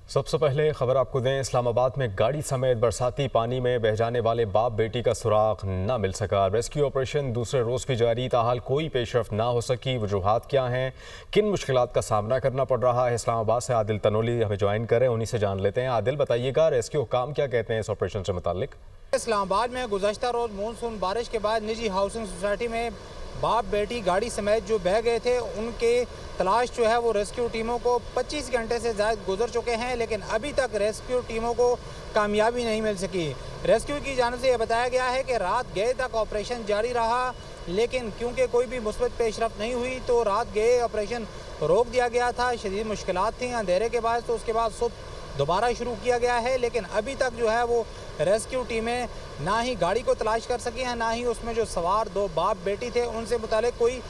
सबसे पहले खबर आपको दें, इस्लामाबाद में गाड़ी समेत बरसाती पानी में बह जाने वाले बाप बेटी का सुराग न मिल सका। रेस्क्यू ऑपरेशन दूसरे रोज भी जारी, ताहाल कोई पेशरफ्त ना हो सकी। वजूहात क्या हैं, किन मुश्किलात का सामना करना पड़ रहा है? इस्लामाबाद से आदिल तनोली हमें ज्वाइन करें, उन्हीं से जान लेते हैं। आदिल, बताइएगा रेस्क्यू हुकाम क्या कहते हैं इस ऑपरेशन से मुताल्लिक? इस्लामाबाद में गुज़श्ता रोज़ मानसून बारिश के बाद निजी हाउसिंग सोसाइटी में बाप बेटी गाड़ी समेत जो बह गए थे, उनके तलाश जो है वो रेस्क्यू टीमों को 25 घंटे से ज़्यादा गुजर चुके हैं, लेकिन अभी तक रेस्क्यू टीमों को कामयाबी नहीं मिल सकी। रेस्क्यू की जानिब से यह बताया गया है कि रात गए तक ऑपरेशन जारी रहा, लेकिन क्योंकि कोई भी मुस्बत पेशरफ्त नहीं हुई तो रात गए ऑपरेशन रोक दिया गया था। शदीद मुश्किलात थी अंधेरे के बाद, तो उसके बाद सुबह दोबारा शुरू किया गया है, लेकिन अभी तक जो है वो रेस्क्यू टीमें ना ही गाड़ी को तलाश कर सकी हैं, ना ही उसमें जो सवार दो बाप बेटी थे उनसे मुतालिक कोई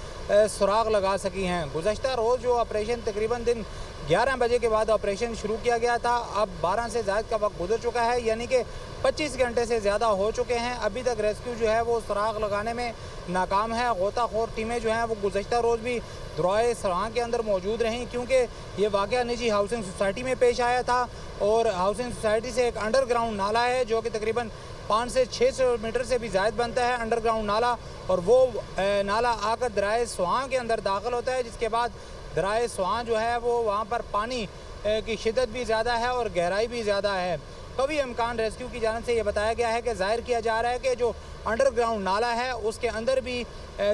सुराग लगा सकी हैं। गुज़श्ता रोज़ जो ऑपरेशन तकरीबन दिन 11 बजे के बाद ऑपरेशन शुरू किया गया था, अब 12 से ज़्यादा का वक्त गुजर चुका है, यानी कि 25 घंटे से ज़्यादा हो चुके हैं। अभी तक रेस्क्यू जो है वो सुराग लगाने में नाकाम है। गोताखोर टीमें जो हैं वो गुज़श्ता रोज़ भी दरियाए सराहां के अंदर मौजूद रहीं, क्योंकि ये वाक़या निजी हाउसिंग सोसाइटी में पेश आया था और हाउसिंग सोसाइटी से एक अंडरग्राउंड नाला है जो कि तकरीबन 5 से 600 मीटर से भी ज़्यादा बनता है अंडरग्राउंड नाला, और वो नाला आकर दरियाए सराहां के अंदर दाखिल होता है, जिसके बाद दरियाए सराहां जो है वो वहाँ पर पानी की शिद्दत भी ज़्यादा है और गहराई भी ज़्यादा है। कभी इम्कान रेस्क्यू की जानिब से ये बताया गया है कि जाहिर किया जा रहा है कि जो अंडरग्राउंड नाला है उसके अंदर भी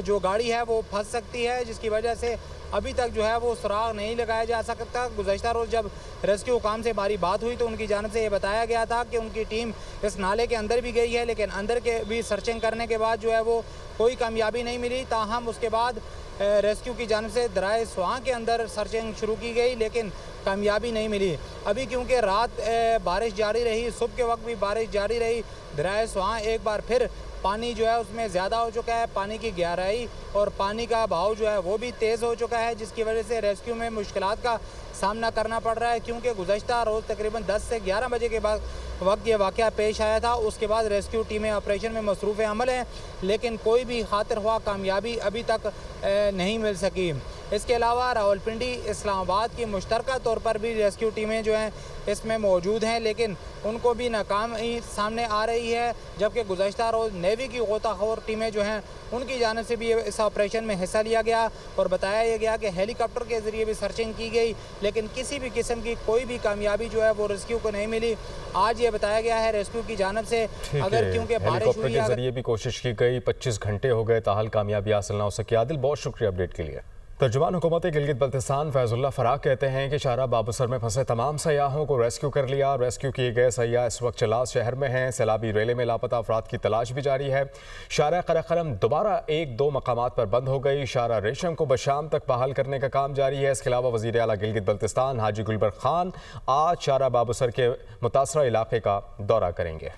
जो गाड़ी है वो फंस सकती है, जिसकी वजह से अभी तक जो है वो सुराग नहीं लगाया जा सकता। गुज़श्ता रोज़ जब रेस्क्यू हुकाम से हमारी बात हुई तो उनकी जानिब से ये बताया गया था कि उनकी टीम इस नाले के अंदर भी गई है, लेकिन अंदर के भी सर्चिंग करने के बाद जो है वो कोई कामयाबी नहीं मिली। ताहम उसके बाद रेस्क्यू की जानिब से दरियाए सराहां के अंदर सर्चिंग शुरू की गई, लेकिन कामयाबी नहीं मिली। अभी क्योंकि रात बारिश जारी रही, सुबह के वक्त भी बारिश जारी रही, दरियाए सराहां एक बार फिर पानी जो है उसमें ज़्यादा हो चुका है। पानी की गहराई और पानी का बहाव जो है वो भी तेज़ हो चुका है, जिसकी वजह से रेस्क्यू में मुश्किलात का सामना करना पड़ रहा है, क्योंकि गुज़श्ता रोज़ तकरीबन 10 से 11 बजे के बाद वक्त ये वाक़या पेश आया था। उसके बाद रेस्क्यू टीमें ऑपरेशन में मसरूफ़ अमल हैं, लेकिन कोई भी खातिर हुआ कामयाबी अभी तक नहीं मिल सकी। इसके अलावा रावलपिंडी इस्लामाबाद की मुश्तरका तौर पर भी रेस्क्यू टीमें जो हैं इसमें मौजूद हैं, लेकिन उनको भी नाकामी सामने आ रही है। जबकि गुज़श्ता रोज़ नेवी की गोताखोर टीमें जो हैं उनकी जानिब से भी इस ऑपरेशन में हिस्सा लिया गया और बताया गया कि हेलीकॉप्टर के ज़रिए भी सर्चिंग की गई, लेकिन किसी भी किस्म की कोई भी कामयाबी जो है वो रेस्क्यू को नहीं मिली। आज ये बताया गया है रेस्क्यू की जानिब से अगर क्योंकि बारिश हुई के जरिए भी कोशिश की गई, 25 घंटे हो गए, ताहाल कामयाबी हासिल ना हो सकी। आदिल, बहुत शुक्रिया अपडेट के लिए। तर्जुमान हुकूमत गिलगित बल्तिस्तान फैजुल्लाह फराग कहते हैं कि शारा बाबूसर में फंसे तमाम सयाहों को रेस्क्यू कर लिया। रेस्क्यू किए गए सयाह इस वक्त चलास शहर में हैं। सैलाबी रेले में लापता अफराद की तलाश भी जारी है। शारा कराकरम दोबारा 1-2 मकामात पर बंद हो गई। शारा रेशम को बशाम तक बहाल करने का काम जारी है। इसके अलावा वज़ीर आला गिलगित बल्तिस्तान हाजी गुलबर खान आज शारा बाबूसर के मुतासरा इलाके का दौरा करेंगे।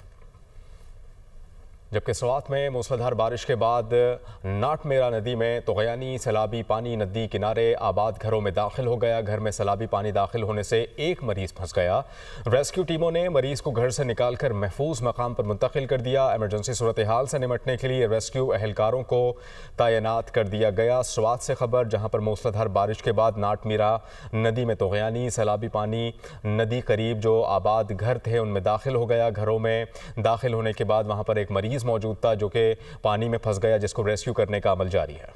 जबकि स्वात में मूसलाधार बारिश के बाद नाटमेरा नदी में तोगयानी सैलाबी पानी नदी किनारे आबाद घरों में दाखिल हो गया। घर में सैलाबी पानी दाखिल होने से एक मरीज फंस गया। रेस्क्यू टीमों ने मरीज को घर से निकालकर महफूज मकाम पर मुंतकिल कर दिया। इमरजेंसी सूरत हाल से निमटने के लिए रेस्क्यू एहलकारों को तैनात कर दिया गया। स्वात से खबर, जहाँ पर मूसलाधार बारिश के बाद नाटमेरा नदी में तोगयानी सैलाबी पानी नदी करीब जो आबाद घर थे उनमें दाखिल हो गया। घरों में दाखिल होने के बाद वहाँ पर एक मरीज मौजूद था जो कि पानी में फंस गया, जिसको रेस्क्यू करने का अमल जारी है।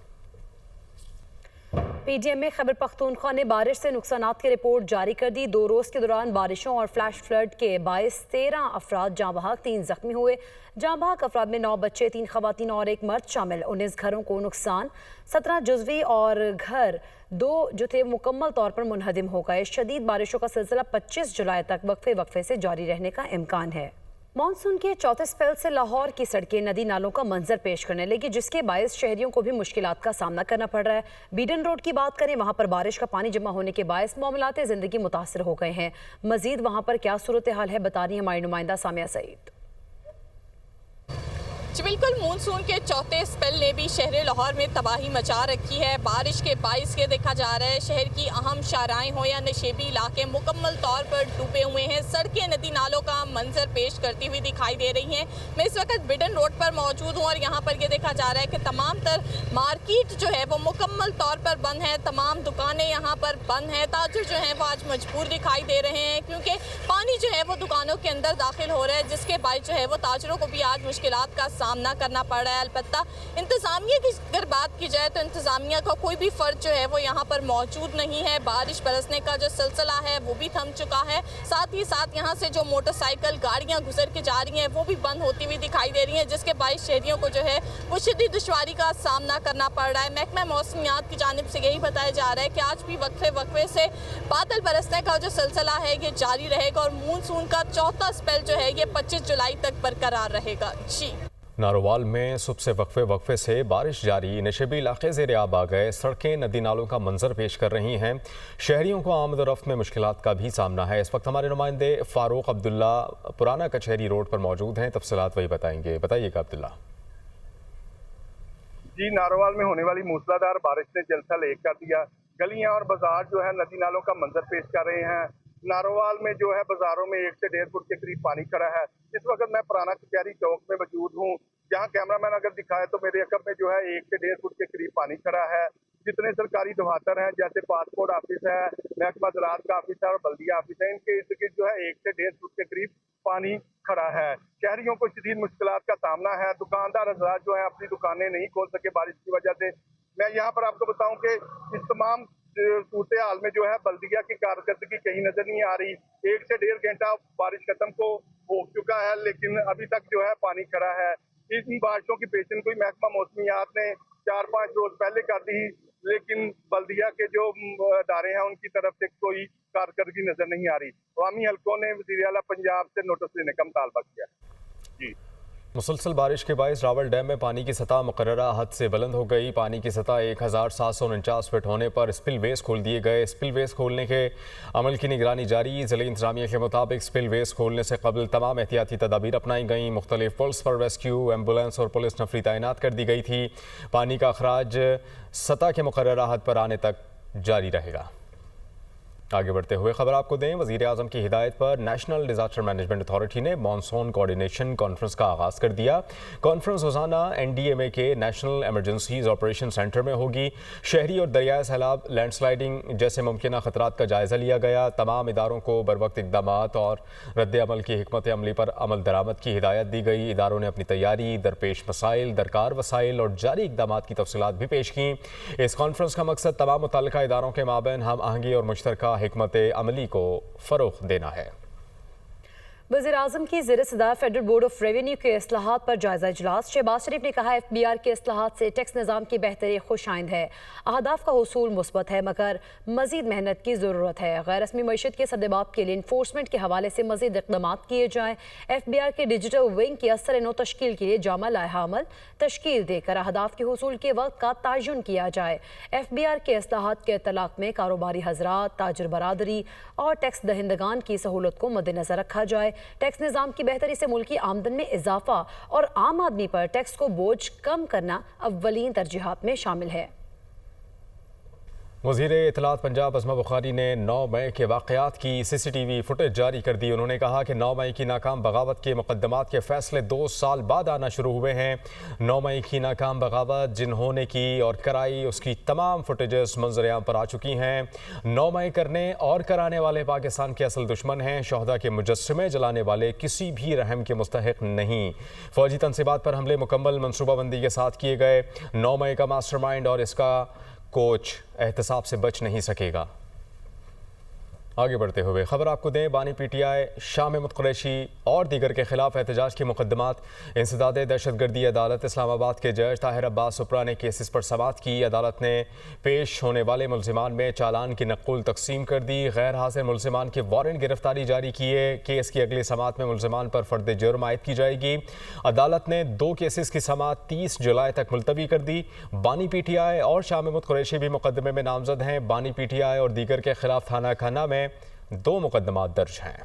पीडीएम में खैबर पख्तूनख्वा ने बारिश से नुकसानात की रिपोर्ट जारी कर दी। 2 रोज़ के दौरान बारिशों और फ्लैश फ्लड के बायस 13 अफराद जाँ बहक, 3 जख्मी हुए। जाँ बहक अफराद में 9 बच्चे, 3 खवातीन और 1 मर्द शामिल। 19 घरों को नुकसान, 17 जुज़वी और घर 2 जो थे मुकम्मल तौर पर मुनहदिम हो गए। शदीद बारिशों का सिलसिला 25 जुलाई तक वक्फे से जारी रहने का इम्कान है। मानसून के चौथे स्पेल से लाहौर की सड़कें नदी नालों का मंजर पेश करने लगी, जिसके बायस शहरियों को भी मुश्किलात का सामना करना पड़ रहा है। बीडन रोड की बात करें, वहां पर बारिश का पानी जमा होने के बायस मामलात जिंदगी मुतासर हो गए हैं। मजीद वहां पर क्या सूरत हाल है, बता रही हमारी नुमाइंदा सामिया सईद। जी बिल्कुल, मानसून के चौथे स्पेल ने भी शहर लाहौर में तबाही मचा रखी है। बारिश के बाइस के देखा जा रहा है शहर की अहम शाहराएं हो या नशेबी इलाके मुकम्मल तौर पर डूबे हुए हैं। सड़कें नदी नालों का मंजर पेश करती हुई दिखाई दे रही हैं। मैं इस वक्त बिडन रोड पर मौजूद हूँ और यहाँ पर ये देखा जा रहा है कि तमाम तर मार्केट जो है वो मुकम्मल तौर पर बंद है। तमाम दुकानें यहाँ पर बंद हैं। ताजर जो है वो आज मजबूर दिखाई दे रहे हैं क्योंकि पानी जो है वो दुकानों के अंदर दाखिल हो रहा है, जिसके बायस जो है वो ताजरों को भी आज मुश्किलात का सामना करना पड़ रहा है। अलबत्ता इंतज़ामिया की अगर बात की जाए तो इंतज़ामिया का कोई भी फ़र्द जो है वो यहाँ पर मौजूद नहीं है। बारिश बरसने का जो सिलसिला है वो भी थम चुका है। साथ ही साथ यहाँ से जो मोटरसाइकिल गाड़ियाँ गुजर के जा रही हैं वो भी बंद होती हुई दिखाई दे रही हैं, जिसके बायस शहरियों को जो है वो शदीद दुश्वारी का सामना करना पड़ रहा है। महकमा मौसमियात की जानिब से यही बताया जा रहा है कि आज भी वक्फे से बादल बरसने का जो सिलसिला है ये जारी रहेगा और मानसून का चौथा स्पेल जो है ये 25 जुलाई तक बरकरार रहेगा। जी नारोवाल में सुबह से वक्फे से बारिश जारी, नशेबी इलाके ज़ेर आब आ गए, सड़कें नदी नालों का मंजर पेश कर रही हैं। शहरियों को आमद और रफ्त में मुश्किलात का भी सामना है। इस वक्त हमारे नुमाइंदे फ़ारूक अब्दुल्ला पुराना कचहरी रोड पर मौजूद हैं, तफसीलात वही बताएंगे। बताइएगा अब्दुल्ला। जी, नारोवाल में होने वाली मूसलाधार बारिश ने जलसा एक कर दिया। गलियां और बाजार जो है नदी नालों का मंजर पेश कर रहे हैं। नारोवाल में जो है बाजारों में 1 से 1.5 फुट के करीब पानी खड़ा है। इस वक्त मैं पुराना कचहरी चौक में मौजूद हूँ, जहाँ कैमरामैन अगर दिखाए तो मेरे अकब में जो है 1 से 1.5 फुट के करीब पानी खड़ा है। जितने सरकारी दफातर हैं जैसे पासपोर्ट ऑफिस है, महकमा ज़राअत का ऑफिस है और बल्दिया ऑफिस है, इनके इर्द गिर्द जो है 1 से 1.5 फुट के करीब पानी खड़ा है। शहरियों को शदीद मुश्किलात का सामना है। दुकानदार हज़रात जो है अपनी दुकानें नहीं खोल सके बारिश की वजह से। मैं यहाँ पर आपको बताऊँ कि इस तमाम सूरत हाल में जो है बल्दिया की कारकर्दगी कहीं नजर नहीं आ रही। 1 से 1.5 घंटा बारिश खत्म को हो चुका है, लेकिन अभी तक जो है पानी खड़ा है। इन बारिशों की पेशन गोई महकमा मौसमियात ने 4-5 रोज पहले कर दी, लेकिन बल्दिया के जो अदारे हैं उनकी तरफ से कोई कारकर्दगी नजर नहीं आ रही। अवामी हलकों ने वज़ीर आला पंजाब से नोटिस लेने का मुतालबा किया। जी, मुसलसल बारिश के बायस रावल डैम में पानी की सतह मुकर्ररा हद से बुलंद हो गई। पानी की सतह 1749 फीट होने पर स्पिलवेज खोल दिए गए। स्पिलवेज खोलने के अमल की निगरानी जारी। ज़िले इंतज़ामिया के मुताबिक स्पिलवेज खोलने से कबल तमाम एहतियाती तदाबीर अपनाई गई। मुख्तलिफ पुल्स पर रेस्क्यू, एम्बुलेंस और पुलिस नफरी तैनात कर दी गई थी। पानी का अखराज सतह के मुकर्ररा हद पर आने तक जारी रहेगा। आगे बढ़ते हुए खबर आपको दें, वज़ीर आज़म की हिदायत पर नेशनल डिज़ास्टर मैनेजमेंट अथॉरिटी ने मानसून कोऑर्डिनेशन कॉन्फ्रेंस का आगाज़ कर दिया। कॉन्फ्रेंस रोज़ाना NDMA के नेशनल एमरजेंसीज ऑपरेशन सेंटर में होगी। शहरी और दरियाई सैलाब, लैंडस्लाइडिंग जैसे मुमकिन ख़तरात का जायज़ा लिया गया। तमाम इदारों को बरवक्त इक़दामात और रद्द अमल की हिकमत अमली पर अमल दरामद की हिदायत दी गई। इदारों ने अपनी तैयारी, दरपेश मसाइल, दरकार वसाइल और जारी इक़दामात की तफसीलात भी पेश की। इस कॉन्फ्रेंस का मकसद तमाम मुतल्लिका इदारों के माबैन हम आहंगी और मुश्तरका हिकमत अमली को फ़रोग़ देना है। वज़ीर आज़म की ज़ेर सदार फेडरल बोर्ड ऑफ रेवेन्यू के इस्लाहात पर जायज़ा इजलास। शहबाज शरीफ ने कहा FBR के इस्लाहात से टैक्स निज़ाम की बेहतरी खुशाइंद है। अहदाफ का हुसूल मुस्बत है मगर मज़ीद मेहनत की ज़रूरत है। गैर रस्मी मईशत के सद्दबाब के लिए इन्फोर्समेंट के हवाले से मज़ीद इक़दाम किए जाएँ। FBR के डिजिटल विंग की असर नो तश्कील के लिए जामा लाहा अमल तश्कील देकर अहदाफ के हुसूल के वक्त का तयन किया जाए। FBR के इस्लाहात के इतलाक़ में कारोबारी हज़रात, ताजर बरादरी और टैक्स दहिंदगान की सहूलत को मद्देनज़र रखा जाए। टैक्स निज़ाम की बेहतरी से मुल्की आमदन में इजाफा और आम आदमी पर टैक्स को बोझ कम करना अव्वलीन तरजीहात में शामिल है। वज़ीर इत्तलात पंजाब अज़मा बुखारी ने 9 मई के वाक़यात की CCTV फुटेज जारी कर दी। उन्होंने कहा कि 9 मई की नाकाम बगावत के मुक़द्दमात के फ़ैसले 2 साल बाद आना शुरू हुए हैं। 9 मई की नाकाम बगावत जिन्होंने की और कराई उसकी तमाम फुटेजेस मंजर आम पर आ चुकी हैं। 9 मई करने और कराने वाले पाकिस्तान के असल दुश्मन हैं। शहदा के मुजस्समे जलाने वाले किसी भी रहम के मुस्तहिक नहीं। फ़ौजी तनसीबात पर हमले मुकम्मल मनसूबाबंदी के साथ किए गए। 9 मई का मास्टरमाइंड और इसका कोच एहतसाब से बच नहीं सकेगा। आगे बढ़ते हुए खबर आपको दें, बानी PTI शाह महमूद कुरैशी और दीगर के खिलाफ एहतजाज के मुकदमात। इंसदाद दहशतगर्दी अदालत इस्लामाबाद के जज ताहिर अब्बास सुपरा ने केसेस पर समाअत की। अदालत ने पेश होने वाले मुलजिमान में चालान की नक़ुल तकसीम कर दी। गैर हाजिर मुलजिमान के वारंट गिरफ्तारी जारी किए। केस की अगली समाअत में मुलजिमान पर फर्द जुर्म आयद की जाएगी। अदालत ने 2 केसेस की समाअत 30 जुलाई तक मुलतवी कर दी। बानी PTI और शाह महमूद कुरैशी भी मुकदमे में नामजद हैं। बानी PTI और दीगर के खिलाफ थाना खन्ना में 2 मुकदमात दर्ज हैं।